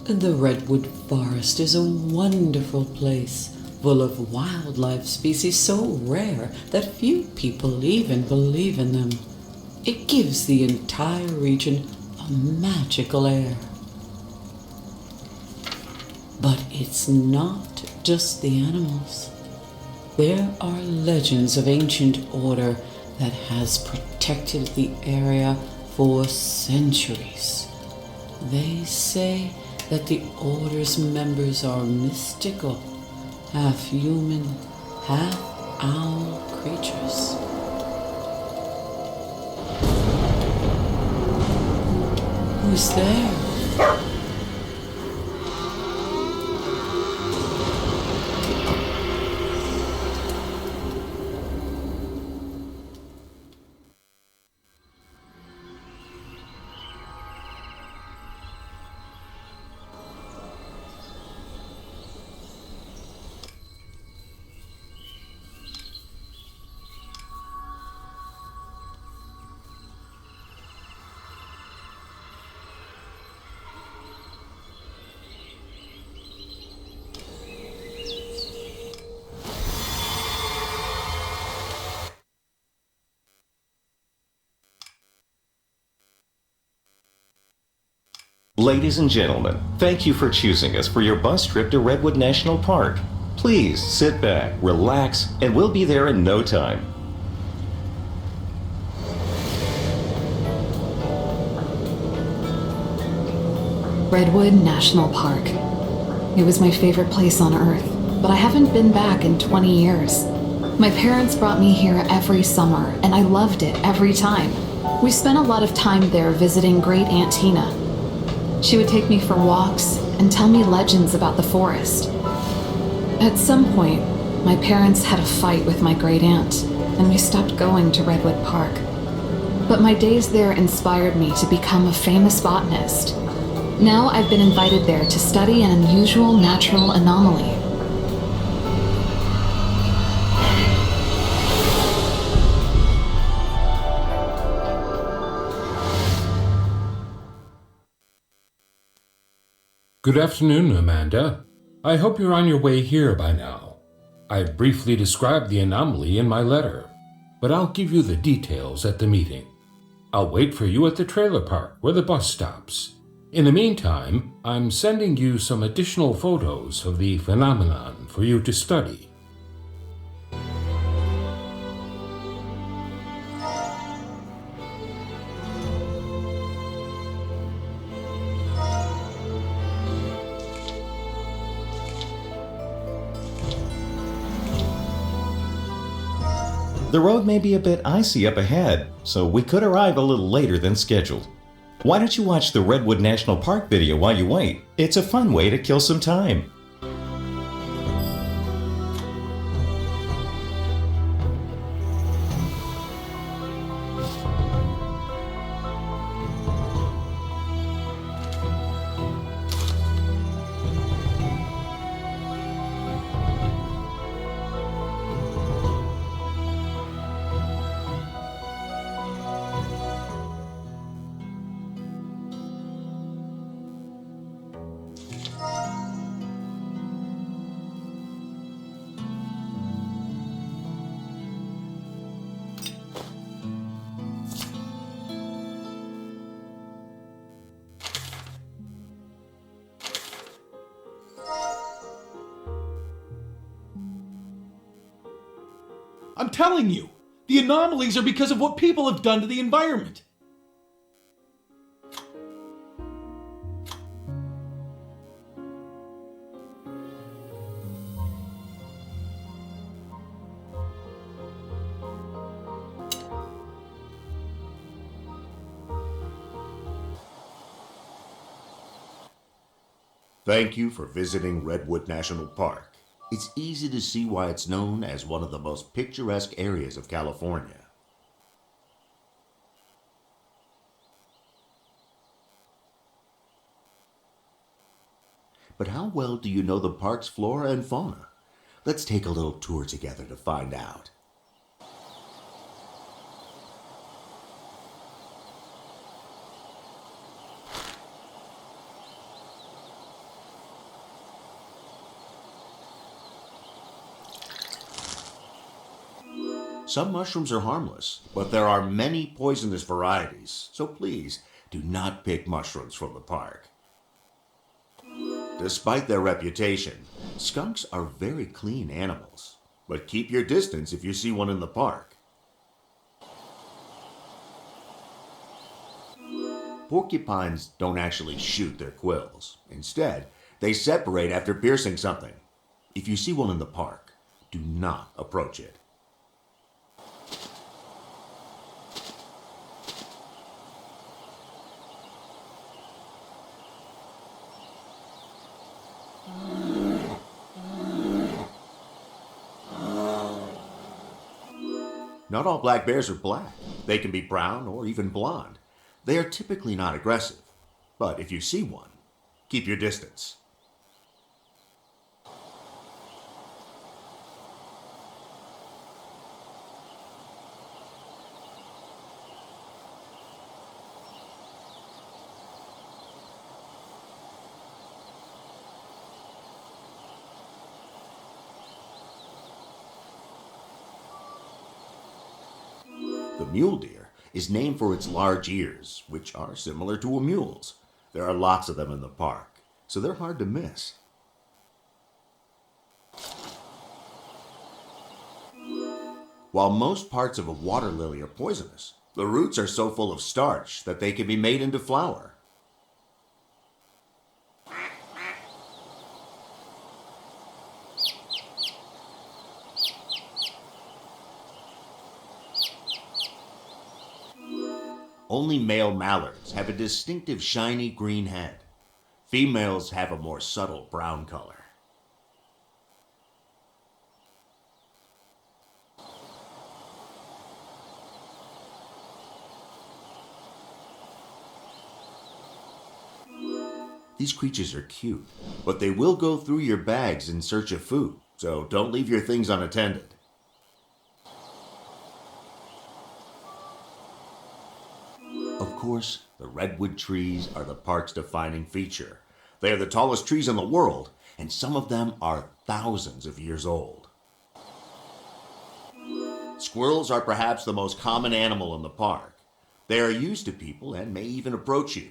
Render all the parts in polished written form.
The Redwood Forest is a wonderful place, full of wildlife species so rare that few people even believe in them. It gives the entire region a magical air. But it's not just the animals. There are legends of ancient order that has protected the area for centuries. They say that the Order's members are mystical, half human, half owl creatures. Who's there? Ladies and gentlemen, thank you for choosing us for your bus trip to Redwood National Park. Please sit back, relax, and we'll be there in no time. Redwood National Park. It was my favorite place on Earth, but I haven't been back in 20 years. My parents brought me here every summer, and I loved it every time. We spent a lot of time there visiting Great Aunt Tina. She would take me for walks and tell me legends about the forest. At some point, my parents had a fight with my great aunt, and we stopped going to Redwood Park. But my days there inspired me to become a famous botanist. Now I've been invited there to study an unusual natural anomaly. Good afternoon, Amanda. I hope you're on your way here by now. I briefly described the anomaly in my letter, but I'll give you the details at the meeting. I'll wait for you at the trailer park where the bus stops. In the meantime, I'm sending you some additional photos of the phenomenon for you to study. The road may be a bit icy up ahead, so we could arrive a little later than scheduled. Why don't you watch the Redwood National Park video while you wait? It's a fun way to kill some time. I'm telling you, the anomalies are because of what people have done to the environment. Thank you for visiting Redwood National Park. It's easy to see why it's known as one of the most picturesque areas of California. But how well do you know the park's flora and fauna? Let's take a little tour together to find out. Some mushrooms are harmless, but there are many poisonous varieties, so please do not pick mushrooms from the park. Despite their reputation, skunks are very clean animals, but keep your distance if you see one in the park. Porcupines don't actually shoot their quills. Instead, they separate after piercing something. If you see one in the park, do not approach it. Not all black bears are black. They can be brown or even blonde. They are typically not aggressive, but if you see one, keep your distance. The mule deer is named for its large ears, which are similar to a mule's. There are lots of them in the park, so they're hard to miss. While most parts of a water lily are poisonous, the roots are so full of starch that they can be made into flour. Only male mallards have a distinctive shiny green head. Females have a more subtle brown color. These creatures are cute, but they will go through your bags in search of food, so don't leave your things unattended. Of course, the redwood trees are the park's defining feature. They are the tallest trees in the world, and some of them are thousands of years old. Squirrels are perhaps the most common animal in the park. They are used to people and may even approach you.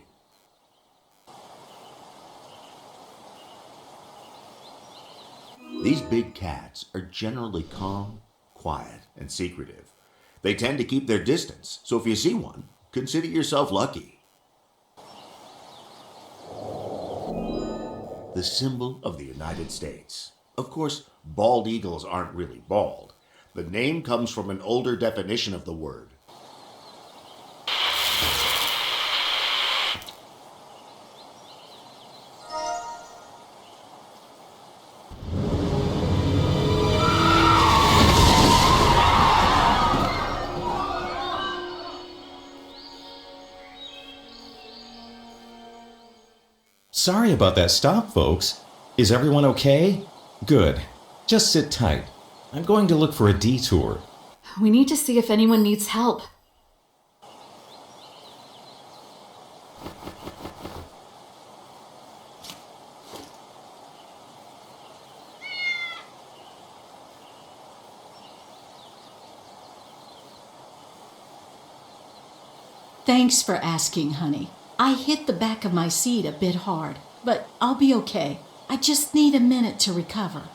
These big cats are generally calm, quiet, and secretive. They tend to keep their distance, so if you see one, consider yourself lucky. The symbol of the United States. Of course, bald eagles aren't really bald. The name comes from an older definition of the word. Sorry about that stop, folks. Is everyone okay? Good. Just sit tight. I'm going to look for a detour. We need to see if anyone needs help. Thanks for asking, honey. I hit the back of my seat a bit hard, but I'll be okay. I just need a minute to recover.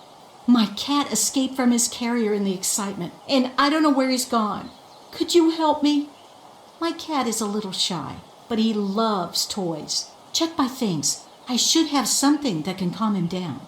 My cat escaped from his carrier in the excitement, and I don't know where he's gone. Could you help me? My cat is a little shy, but he loves toys. Check my things. I should have something that can calm him down.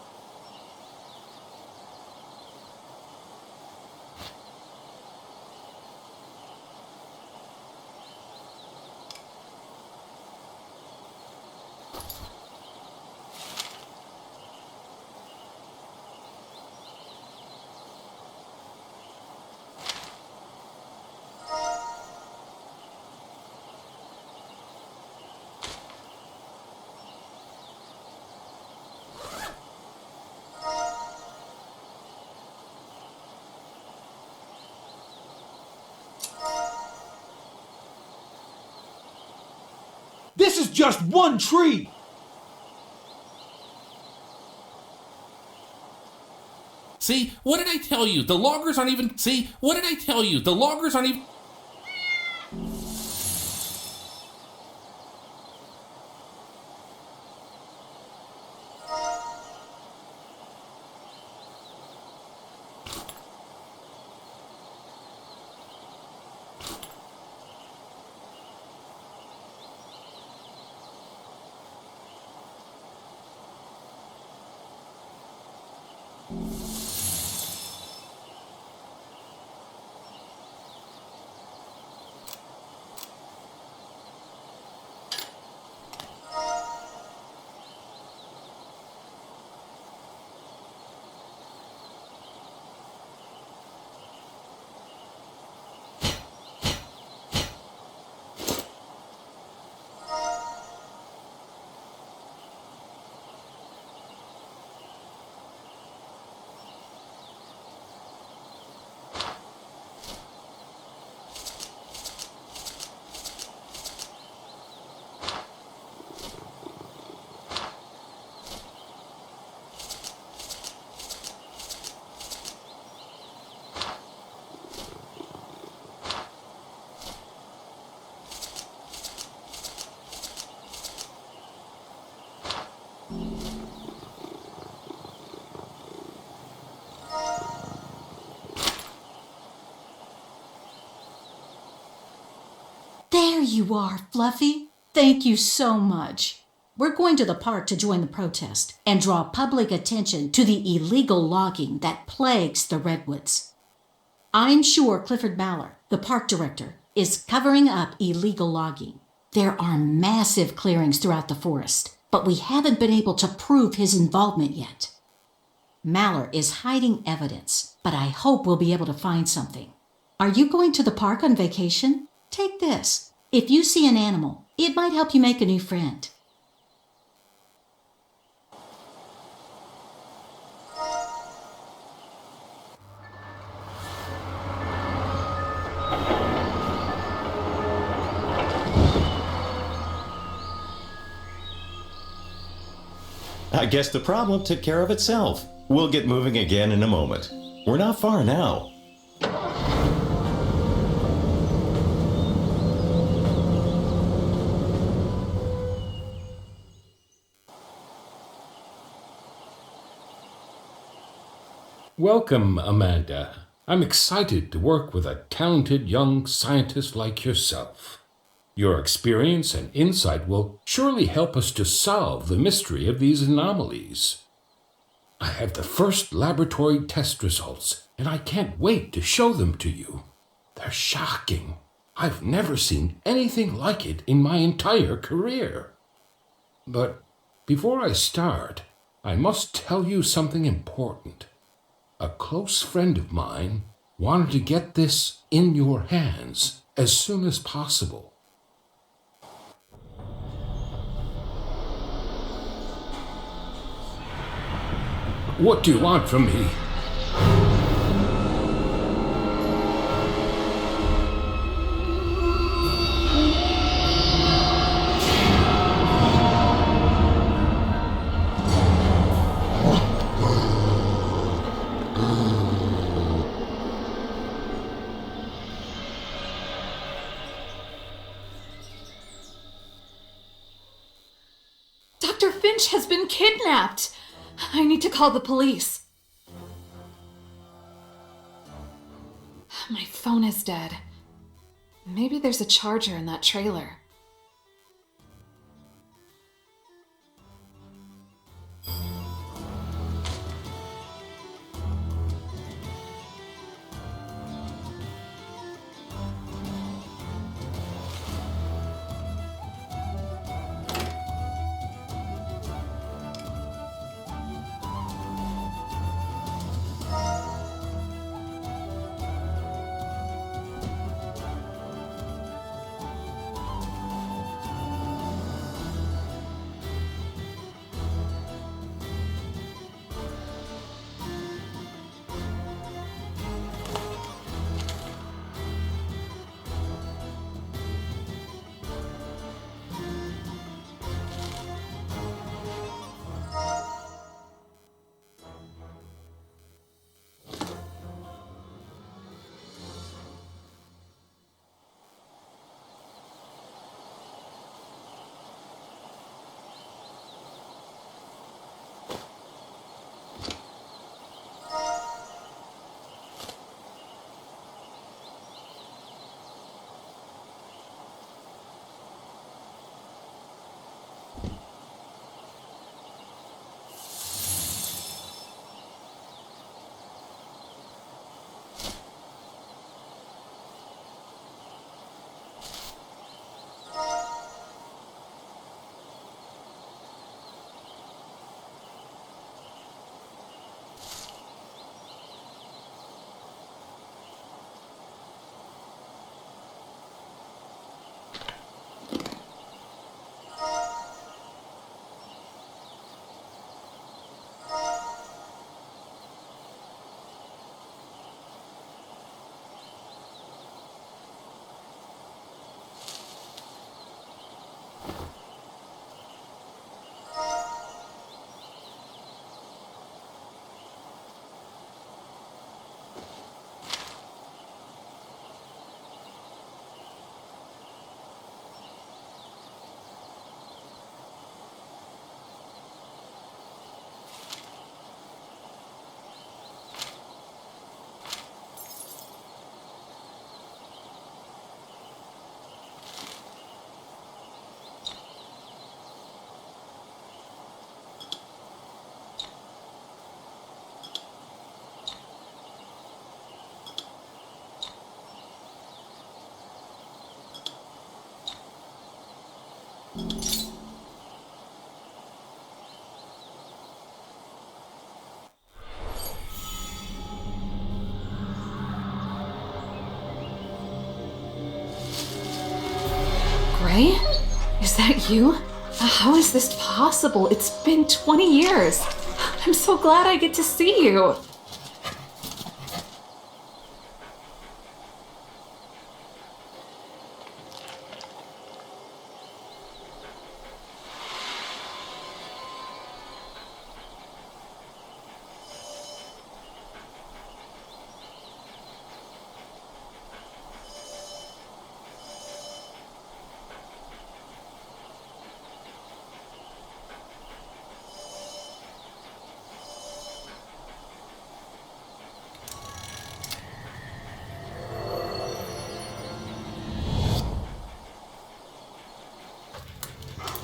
This is just one tree! See, what did I tell you? The loggers aren't even... See, what did I tell you? The loggers aren't even... There you are, Fluffy. Thank you so much. We're going to the park to join the protest and draw public attention to the illegal logging that plagues the redwoods. I'm sure Clifford Mallard, the park director, is covering up illegal logging. There are massive clearings throughout the forest, but we haven't been able to prove his involvement yet. Mallard is hiding evidence, but I hope we'll be able to find something. Are you going to the park on vacation? Take this. If you see an animal, it might help you make a new friend. I guess the problem took care of itself. We'll get moving again in a moment. We're not far now. Welcome, Amanda. I'm excited to work with a talented young scientist like yourself. Your experience and insight will surely help us to solve the mystery of these anomalies. I have the first laboratory test results, and I can't wait to show them to you. They're shocking. I've never seen anything like it in my entire career. But before I start, I must tell you something important. A close friend of mine wanted to get this in your hands as soon as possible. What do you want from me? Dr. Finch has been kidnapped! I need to call the police. My phone is dead. Maybe there's a charger in that trailer. Gray? Is that you? How is this possible? It's been 20 years. I'm so glad I get to see you.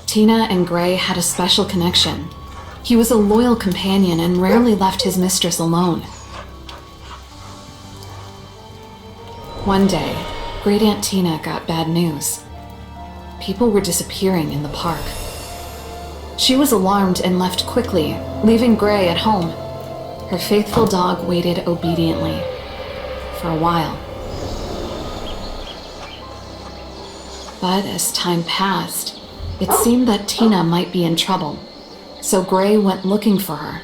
Tina and Gray had a special connection. He was a loyal companion and rarely left his mistress alone. One day, Great Aunt Tina got bad news. People were disappearing in the park. She was alarmed and left quickly, leaving Gray at home. Her faithful dog waited obediently. For a while. But as time passed, it seemed that Tina might be in trouble, so Gray went looking for her.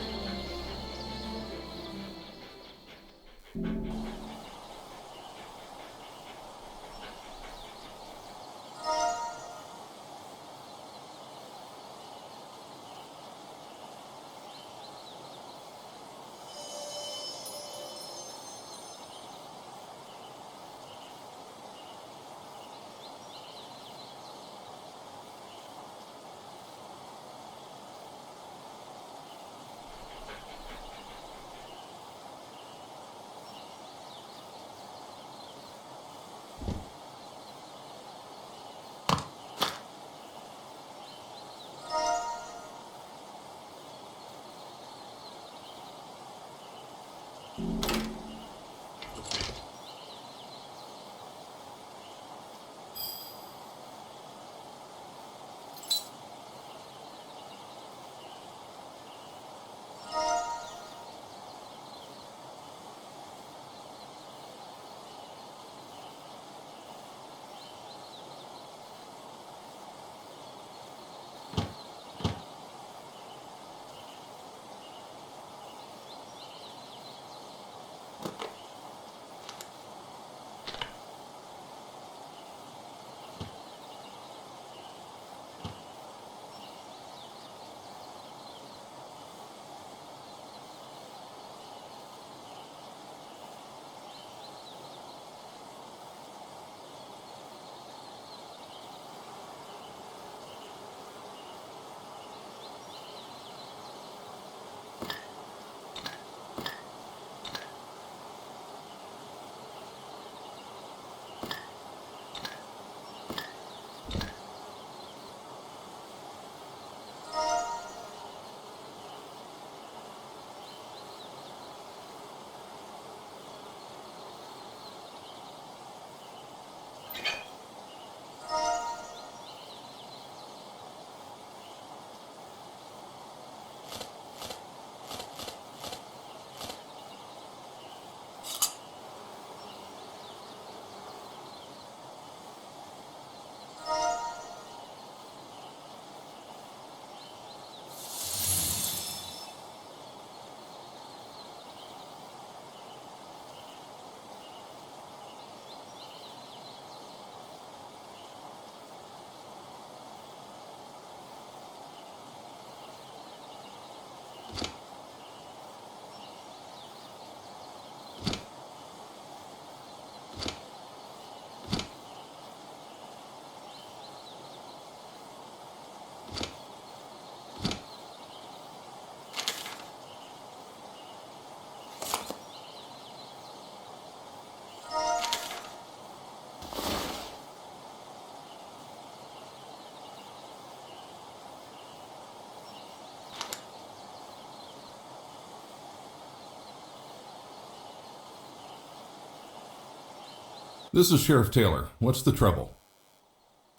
This is Sheriff Taylor. What's the trouble?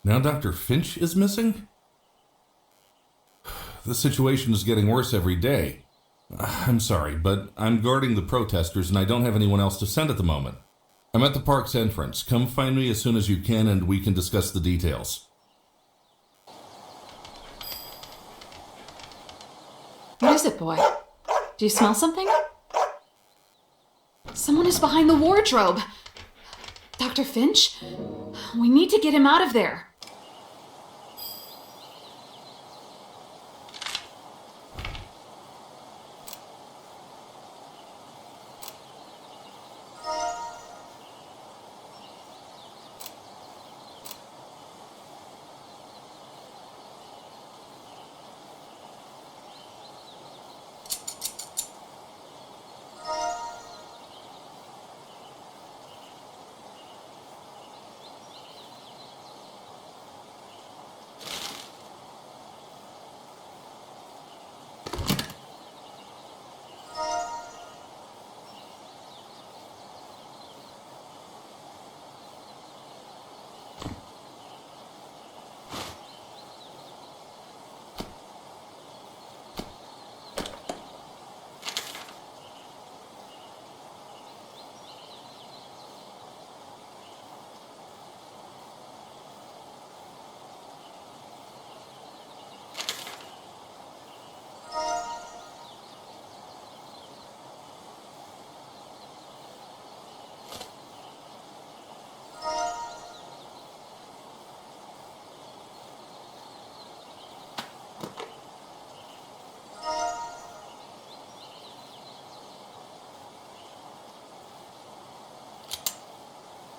Now Dr. Finch is missing? The situation is getting worse every day. I'm sorry, but I'm guarding the protesters and I don't have anyone else to send at the moment. I'm at the park's entrance. Come find me as soon as you can and we can discuss the details. was it, boy? Do you smell something? Someone is behind the wardrobe. Dr. Finch? We need to get him out of there.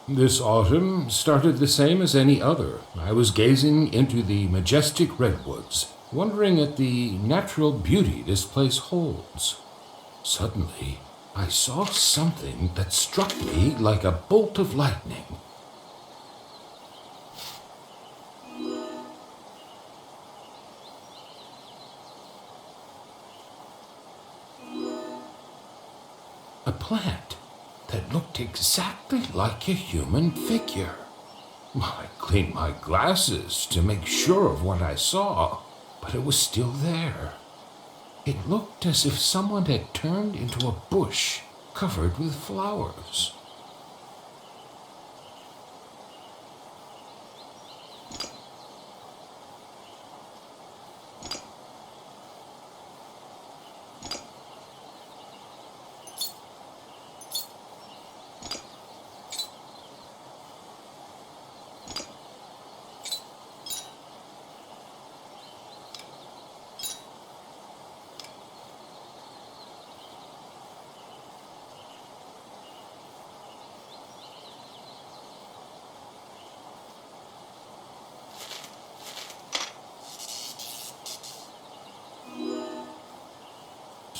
This autumn started the same as any other. I was gazing into the majestic redwoods, wondering at the natural beauty this place holds. Suddenly, I saw something that struck me like a bolt of lightning. A plant that looked exactly like a human figure. I cleaned my glasses to make sure of what I saw, but it was still there. It looked as if someone had turned into a bush covered with flowers.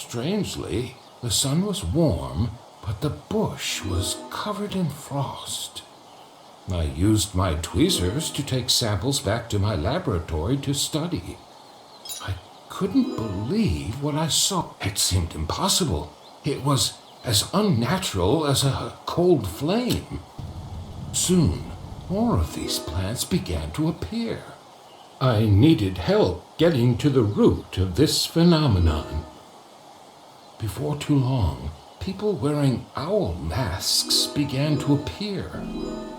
Strangely, the sun was warm, but the bush was covered in frost. I used my tweezers to take samples back to my laboratory to study. I couldn't believe what I saw. It seemed impossible. It was as unnatural as a cold flame. Soon, more of these plants began to appear. I needed help getting to the root of this phenomenon. Before too long, people wearing owl masks began to appear.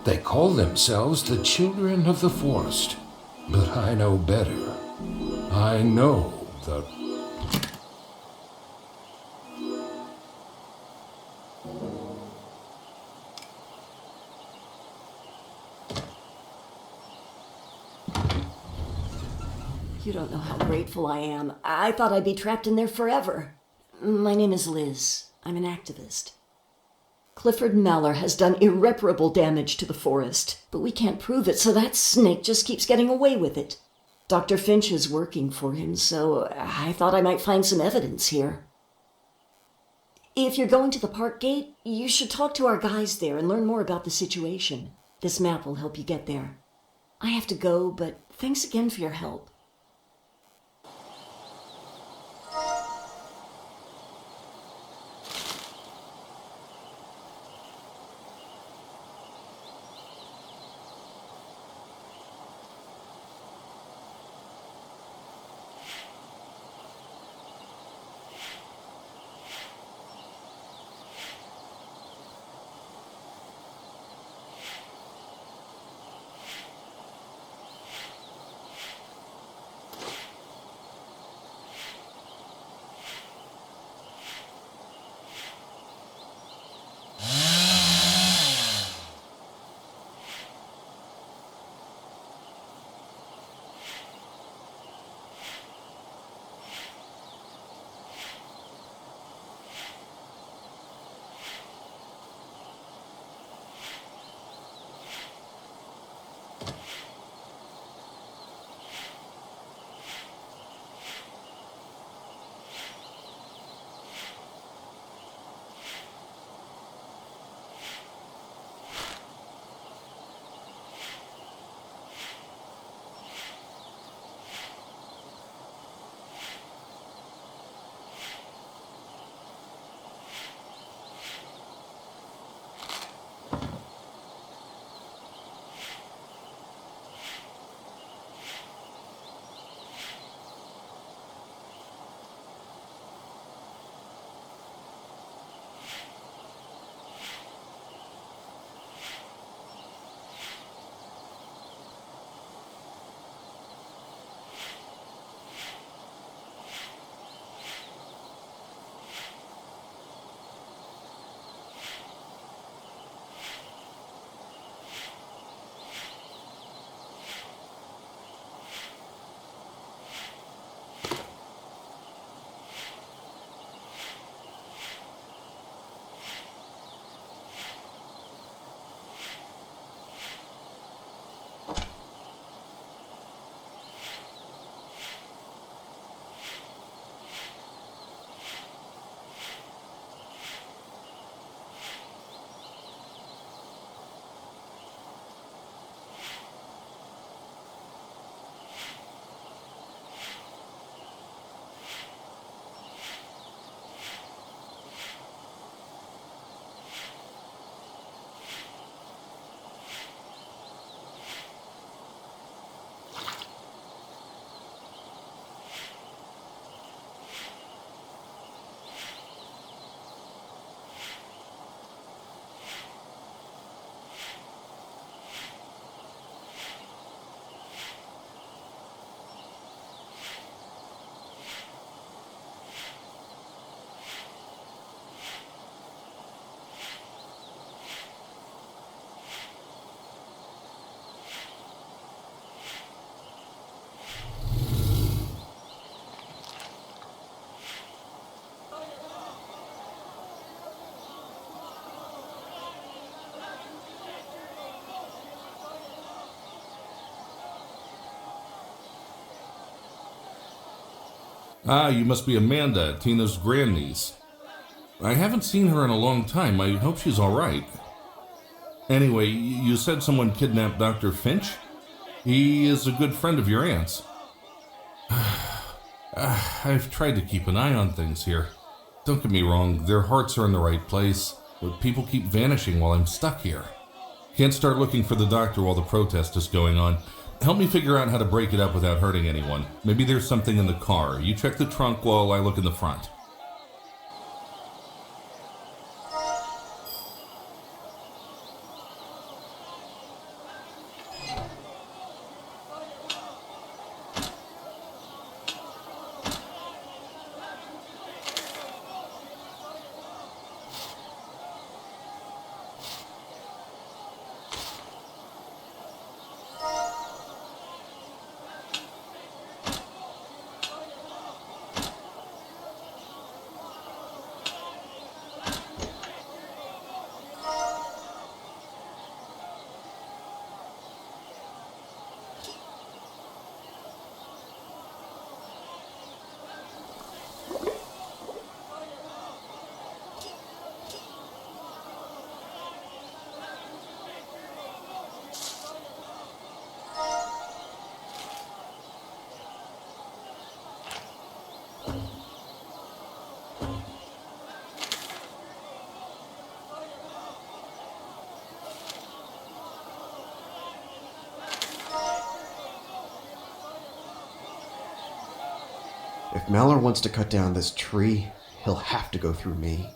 They call themselves the children of the forest, but I know better. I know the... You don't know how grateful I am. I thought I'd be trapped in there forever. My name is Liz. I'm an activist. Clifford Mallour has done irreparable damage to the forest, but we can't prove it, so that snake just keeps getting away with it. Dr. Finch is working for him, so I thought I might find some evidence here. If you're going to the park gate, you should talk to our guys there and learn more about the situation. This map will help you get there. I have to go, but thanks again for your help. Ah, you must be Amanda, Tina's grandniece. I haven't seen her in a long time. I hope she's all right. Anyway, you said someone kidnapped Dr. Finch? He is a good friend of your aunt's. I've tried to keep an eye on things here. Don't get me wrong, their hearts are in the right place, but people keep vanishing while I'm stuck here. Can't start looking for the doctor while the protest is going on. Help me figure out how to break it up without hurting anyone. Maybe there's something in the car. You check the trunk while I look in the front. If Mallory wants to cut down this tree, he'll have to go through me.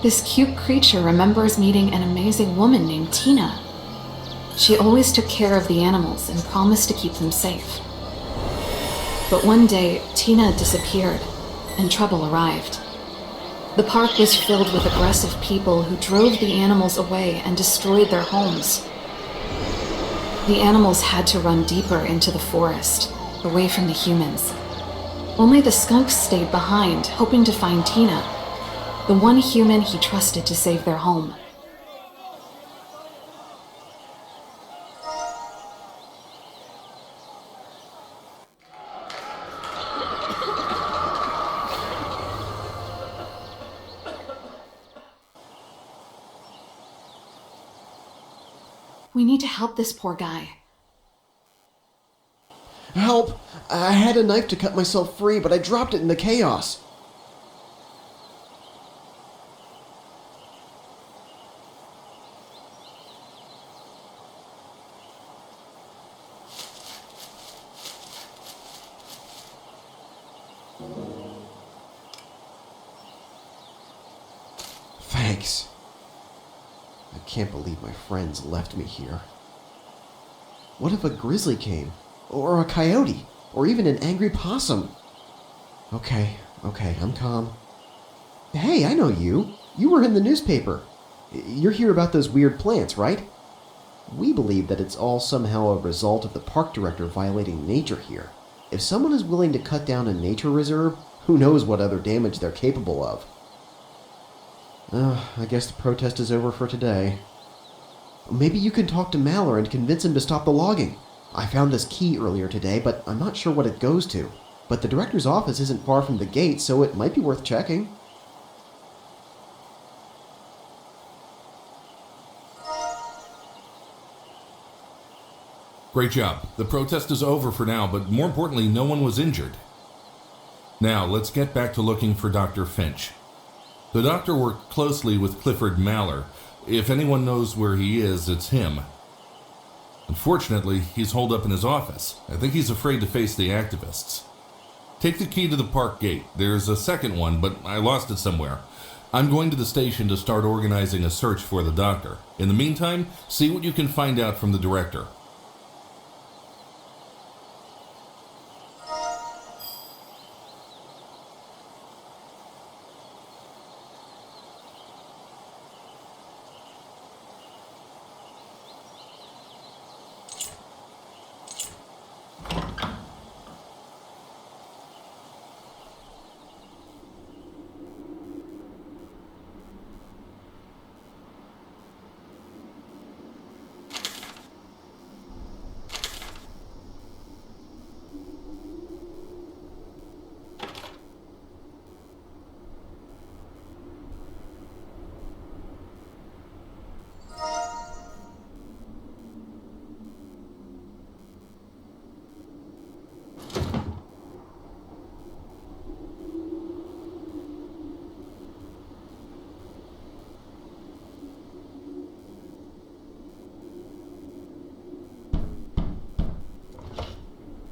This cute creature remembers meeting an amazing woman named Tina. She always took care of the animals and promised to keep them safe. But one day, Tina disappeared, and trouble arrived. The park was filled with aggressive people who drove the animals away and destroyed their homes. The animals had to run deeper into the forest, away from the humans. Only the skunks stayed behind, hoping to find Tina, the one human he trusted to save their home. We need to help this poor guy. Help! I had a knife to cut myself free, but I dropped it in the chaos. Thanks. I can't believe my friends left me here. What if a grizzly came? Or a coyote? Or even an angry possum? Okay, Okay, I'm calm. Hey, I know you. You were in the newspaper. You're here about those weird plants, right? We believe that it's all somehow a result of the park director violating nature here. If someone is willing to cut down a nature reserve, who knows what other damage they're capable of. I guess the protest is over for today. Maybe you can talk to Mallory and convince him to stop the logging. I found this key earlier today, but I'm not sure what it goes to. But the director's office isn't far from the gate, so it might be worth checking. Great job. The protest is over for now, but more importantly, no one was injured. Now, let's get back to looking for Dr. Finch. The doctor worked closely with Clifford Mallory. If anyone knows where he is, it's him. Unfortunately, he's holed up in his office. I think he's afraid to face the activists. Take the key to the park gate. There's a second one, but I lost it somewhere. I'm going to the station to start organizing a search for the doctor. In the meantime, see what you can find out from the director.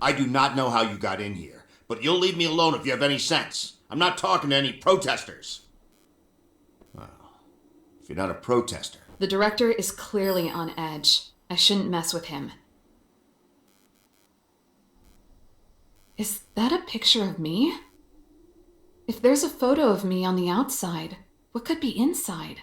I do not know how you got in here, but you'll leave me alone if you have any sense. I'm not talking to any protesters. Well, if you're not a protester... The director is clearly on edge. I shouldn't mess with him. Is that a picture of me? If there's a photo of me on the outside, what could be inside?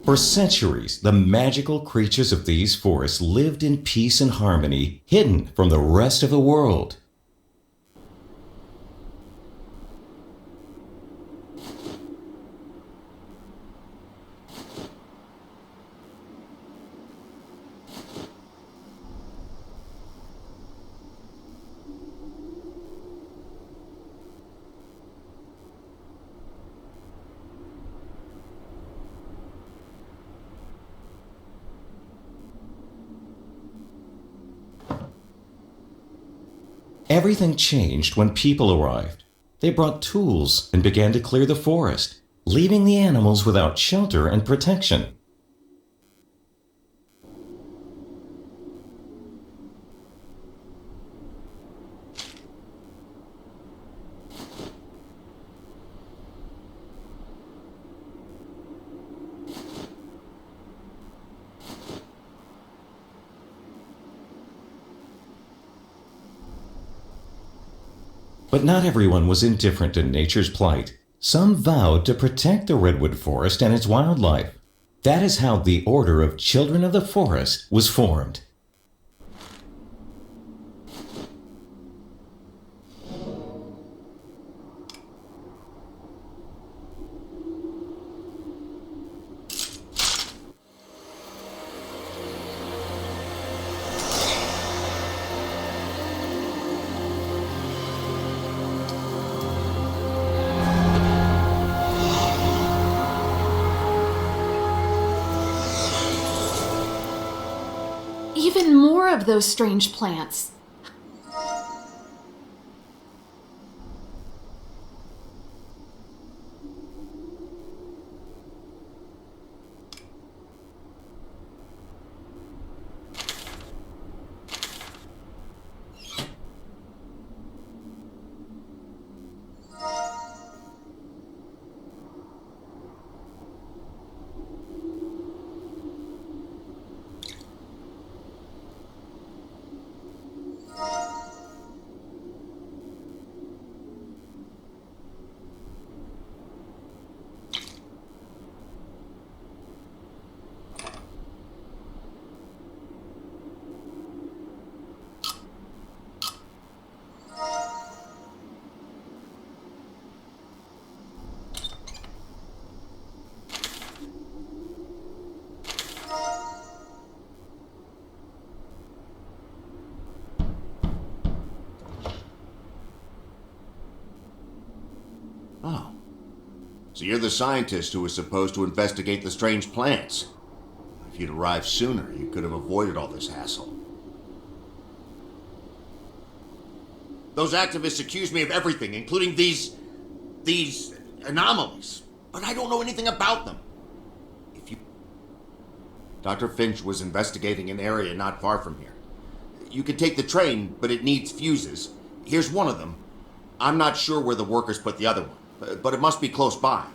For centuries, the magical creatures of these forests lived in peace and harmony, hidden from the rest of the world. Everything changed when people arrived. They brought tools and began to clear the forest, leaving the animals without shelter and protection. But not everyone was indifferent to nature's plight. Some vowed to protect the redwood forest and its wildlife. That is how the Order of Children of the Forest was formed. Even more of those strange plants. Oh. So you're the scientist who was supposed to investigate the strange plants. If you'd arrived sooner, you could have avoided all this hassle. Those activists accuse me of everything, including these anomalies. But I don't know anything about them. Dr. Finch was investigating an area not far from here. You could take the train, but it needs fuses. Here's one of them. I'm not sure where the workers put the other one, but it must be close by.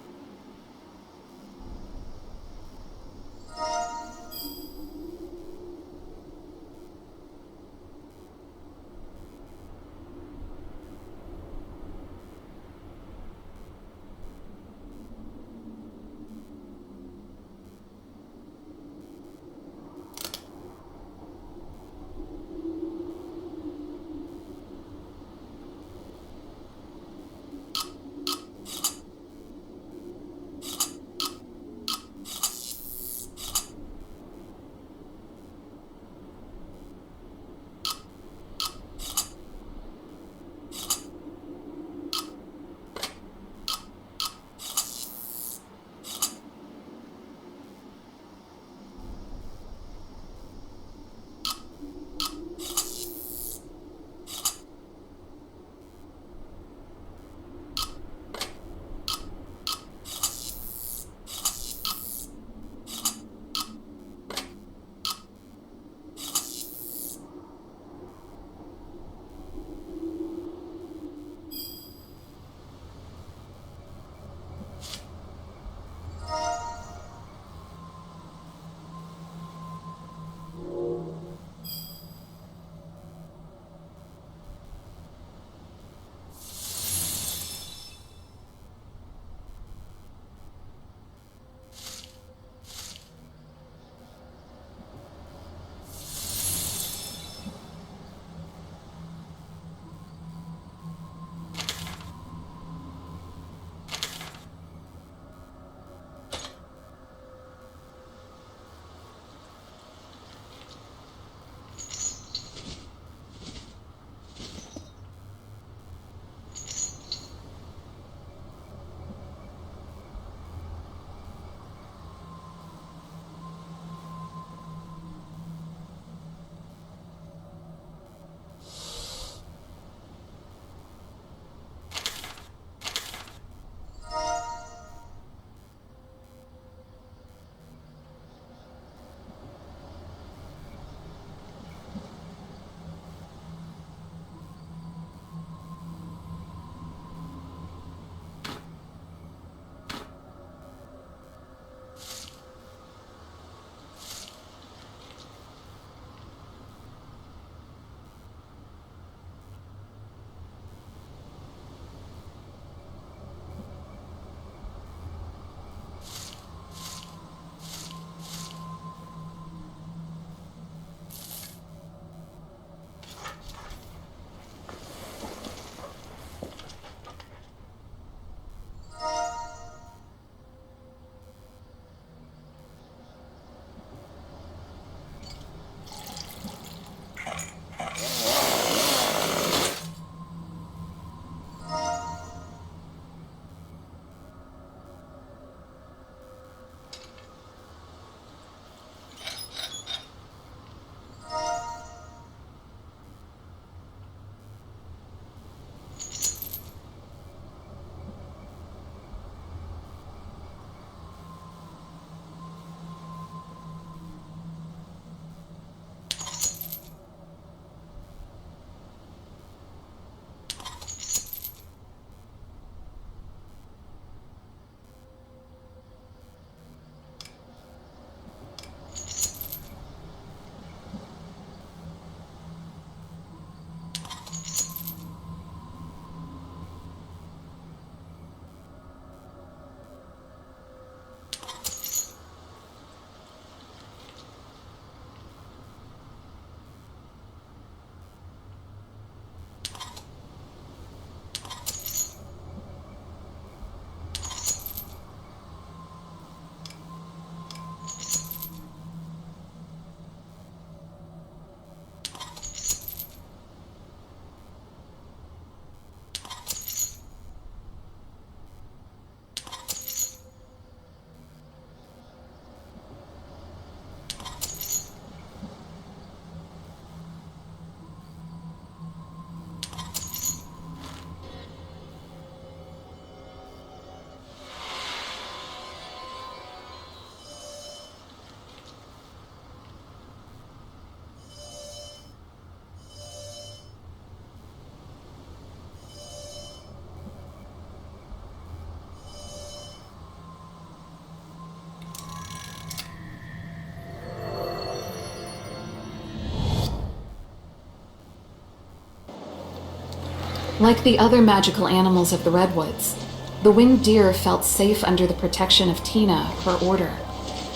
Like the other magical animals of the redwoods, the winged deer felt safe under the protection of Tina, her order,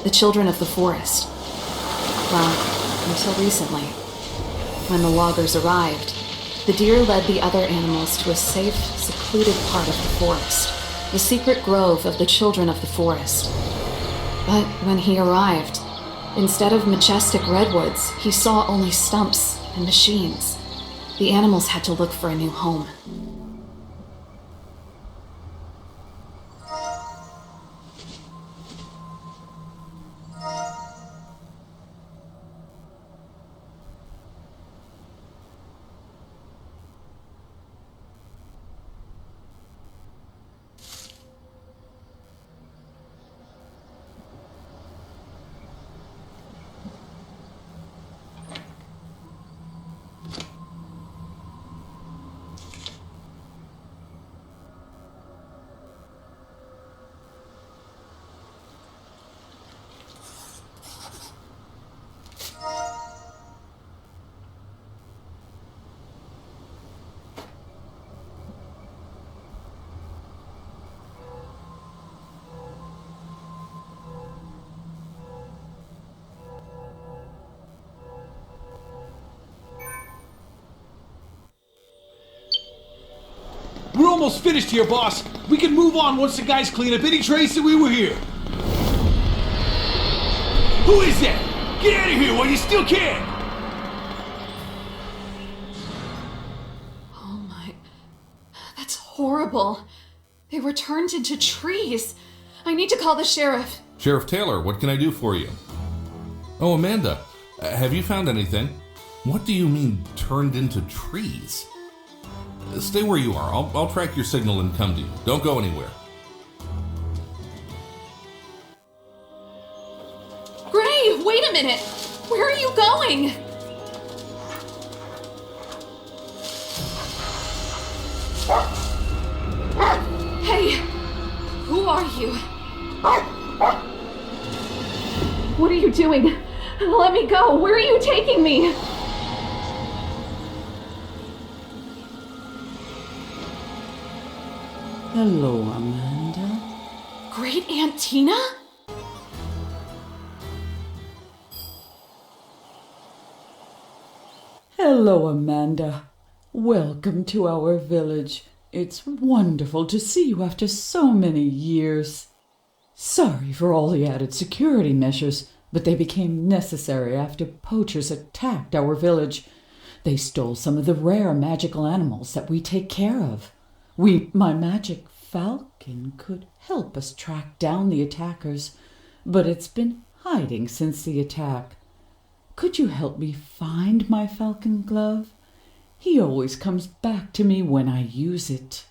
the children of the forest. Well, until recently. When the loggers arrived, the deer led the other animals to a safe, secluded part of the forest, the secret grove of the children of the forest. But when he arrived, instead of majestic redwoods, he saw only stumps and machines. The animals had to look for a new home. We're almost finished here, boss. We can move on once the guys clean up any trace that we were here. Who is that? Get out of here while you still can! Oh my... That's horrible. They were turned into trees. I need to call the sheriff. Sheriff Taylor, what can I do for you? Oh, Amanda, have you found anything? What do you mean, turned into trees? Stay where you are. I'll track your signal and come to you. Don't go anywhere. Gray, wait a minute! Where are you going? Hey, who are you? What are you doing? Let me go! Where are you taking me? Hello, Amanda. Great Aunt Tina? Hello, Amanda. Welcome to our village. It's wonderful to see you after so many years. Sorry for all the added security measures, but they became necessary after poachers attacked our village. They stole some of the rare magical animals that we take care of. My magic falcon could help us track down the attackers, but it's been hiding since the attack. Could you help me find my falcon glove? He always comes back to me when I use it.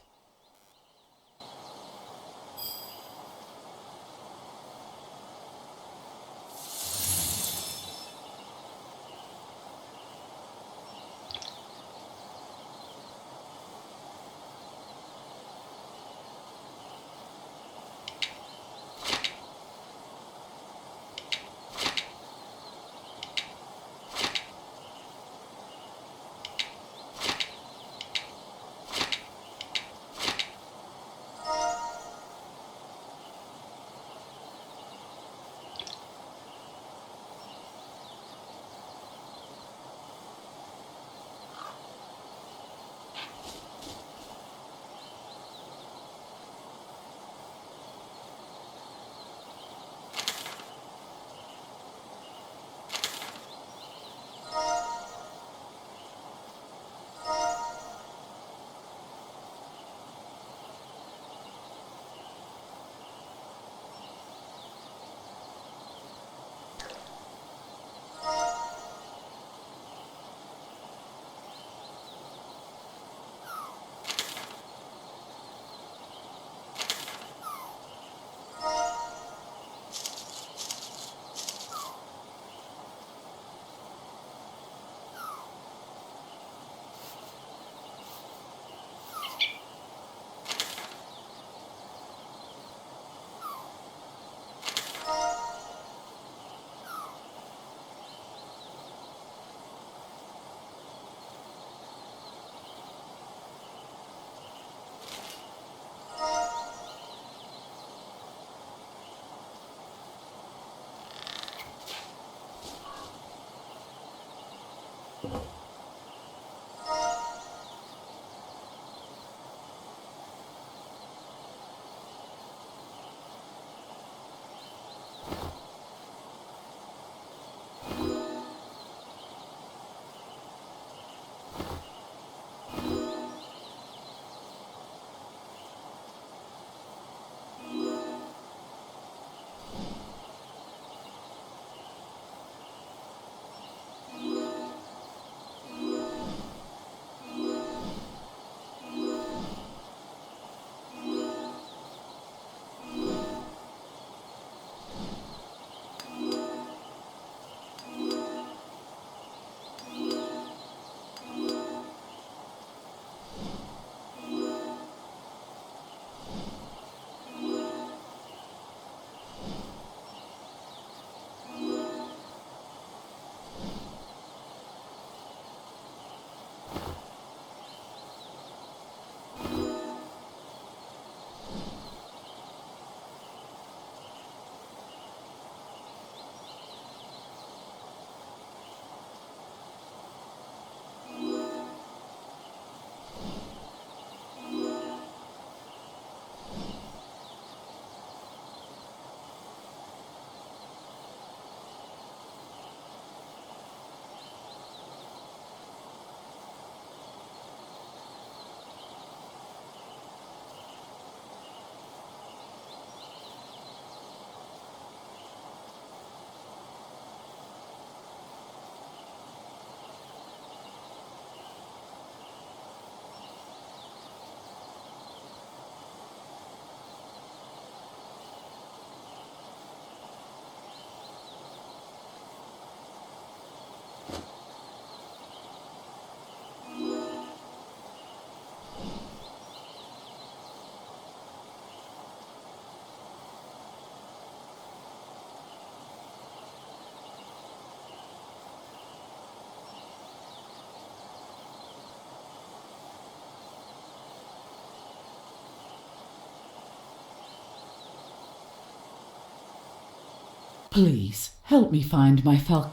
Please, help me find my falcon.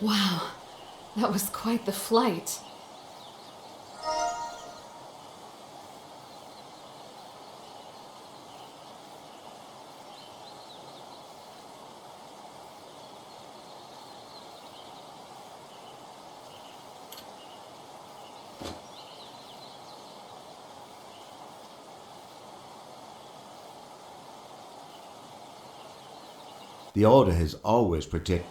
Wow, that was quite the flight. The Order has always protected.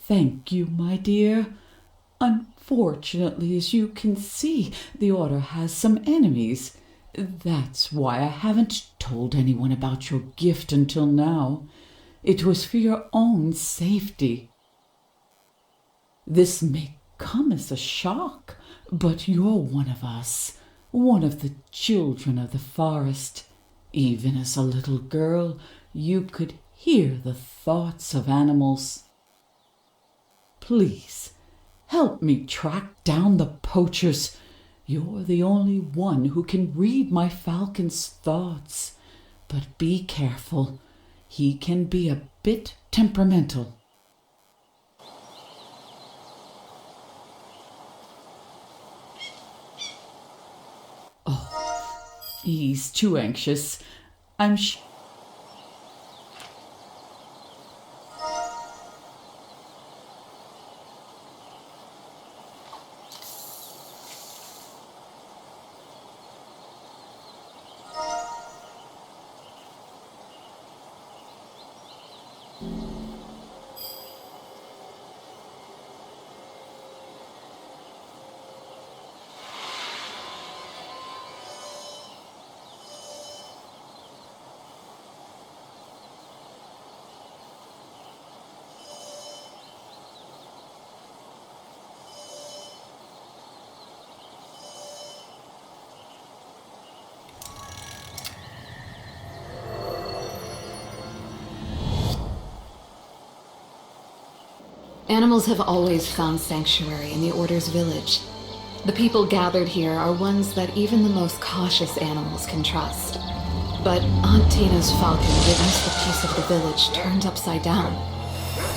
Thank you, my dear. Unfortunately, as you can see, the Order has some enemies. That's why I haven't told anyone about your gift until now. It was for your own safety. This may come as a shock, but you're one of us, one of the children of the forest. Even as a little girl, you could hear the thoughts of animals. Please, help me track down the poachers. You're the only one who can read my falcon's thoughts. But be careful. He can be a bit temperamental. Oh, he's too anxious. I'm sure. Animals have always found sanctuary in the Order's village. The people gathered here are ones that even the most cautious animals can trust. But Aunt Tina's falcon witnessed the peace of the village turned upside down.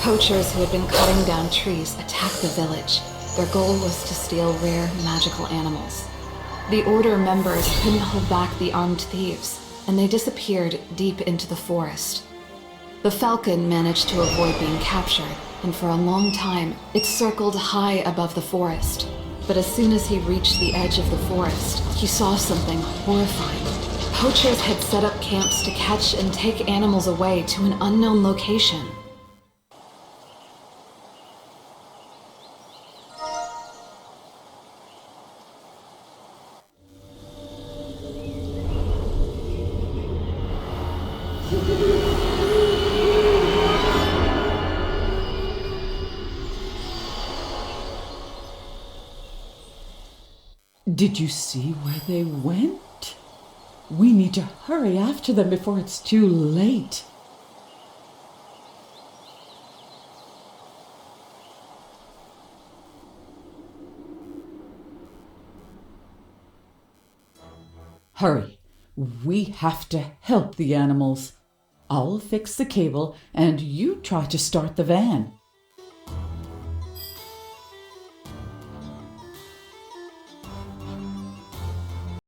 Poachers who had been cutting down trees attacked the village. Their goal was to steal rare, magical animals. The Order members couldn't hold back the armed thieves, and they disappeared deep into the forest. The falcon managed to avoid being captured, and for a long time, it circled high above the forest. But as soon as he reached the edge of the forest, he saw something horrifying. Poachers had set up camps to catch and take animals away to an unknown location. Did you see where they went? We need to hurry after them before it's too late. Hurry. We have to help the animals. I'll fix the cable and you try to start the van.